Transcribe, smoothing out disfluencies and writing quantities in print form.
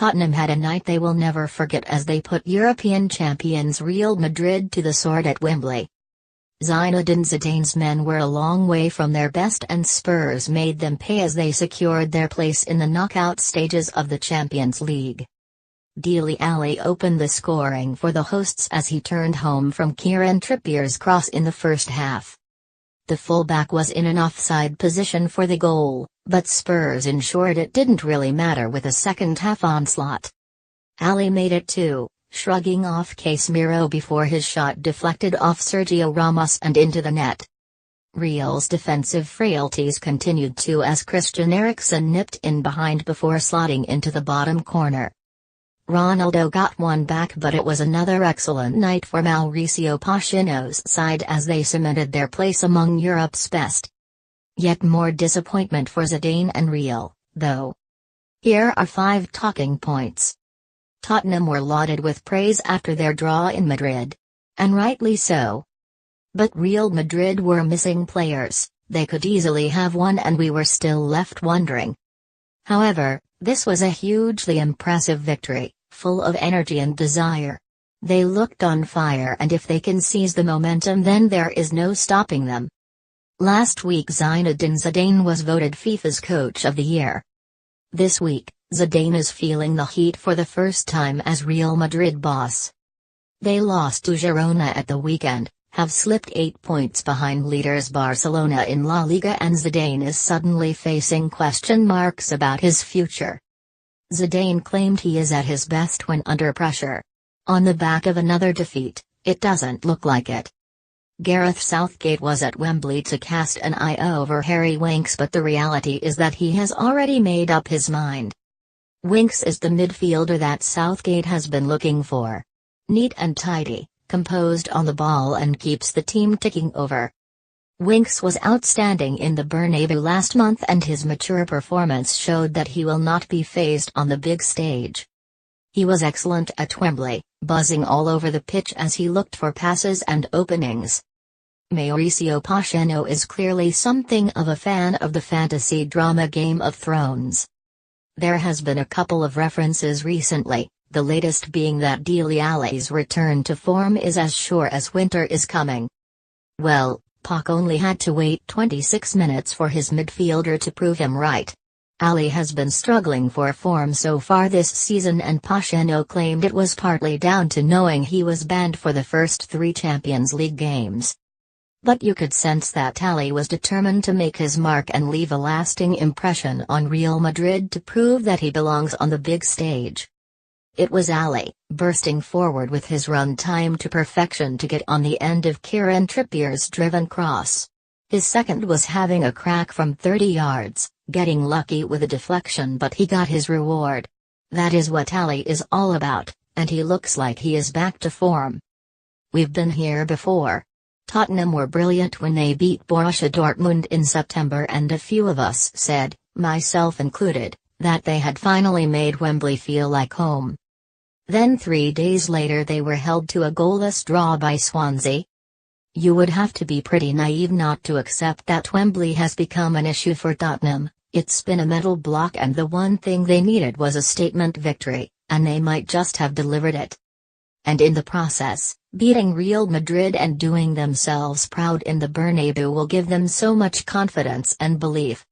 Tottenham had a night they will never forget as they put European champions Real Madrid to the sword at Wembley. Zinedine Zidane's men were a long way from their best and Spurs made them pay as they secured their place in the knockout stages of the Champions League. Dele Alli opened the scoring for the hosts as he turned home from Kieran Trippier's cross in the first half. The fullback was in an offside position for the goal, but Spurs ensured it didn't really matter with a second-half onslaught. Alli made it too, shrugging off Casemiro before his shot deflected off Sergio Ramos and into the net. Real's defensive frailties continued too as Christian Eriksen nipped in behind before slotting into the bottom corner. Ronaldo got one back, but it was another excellent night for Mauricio Pochettino's side as they cemented their place among Europe's best. Yet more disappointment for Zidane and Real, though. Here are 5 talking points. Tottenham were lauded with praise after their draw in Madrid. And rightly so. But Real Madrid were missing players, they could easily have won and we were still left wondering. However, this was a hugely impressive victory, full of energy and desire. They looked on fire, and if they can seize the momentum then there is no stopping them. Last week Zinedine Zidane was voted FIFA's Coach of the Year. This week, Zidane is feeling the heat for the first time as Real Madrid boss. They lost to Girona at the weekend, have slipped 8 points behind leaders Barcelona in La Liga, and Zidane is suddenly facing question marks about his future. Zidane claimed he is at his best when under pressure. On the back of another defeat, it doesn't look like it. Gareth Southgate was at Wembley to cast an eye over Harry Winks, but the reality is that he has already made up his mind. Winks is the midfielder that Southgate has been looking for. Neat and tidy, composed on the ball, and keeps the team ticking over. Winks was outstanding in the Bernabeu last month, and his mature performance showed that he will not be phased on the big stage. He was excellent at Wembley, buzzing all over the pitch as he looked for passes and openings. Mauricio Pochettino is clearly something of a fan of the fantasy drama Game of Thrones. There has been a couple of references recently, the latest being that Dele Alli's return to form is as sure as winter is coming. Well, Poch only had to wait 26 minutes for his midfielder to prove him right. Alli has been struggling for form so far this season, and Pochettino claimed it was partly down to knowing he was banned for the first 3 Champions League games. But you could sense that Alli was determined to make his mark and leave a lasting impression on Real Madrid to prove that he belongs on the big stage. It was Alli, bursting forward with his run time to perfection to get on the end of Kieran Trippier's driven cross. His second was having a crack from 30 yards, getting lucky with a deflection, but he got his reward. That is what Alli is all about, and he looks like he is back to form. We've been here before. Tottenham were brilliant when they beat Borussia Dortmund in September, and a few of us said, myself included, that they had finally made Wembley feel like home. Then 3 days later they were held to a goalless draw by Swansea. You would have to be pretty naive not to accept that Wembley has become an issue for Tottenham. It's been a mental block, and the one thing they needed was a statement victory, and they might just have delivered it. And in the process, beating Real Madrid and doing themselves proud in the Bernabeu will give them so much confidence and belief.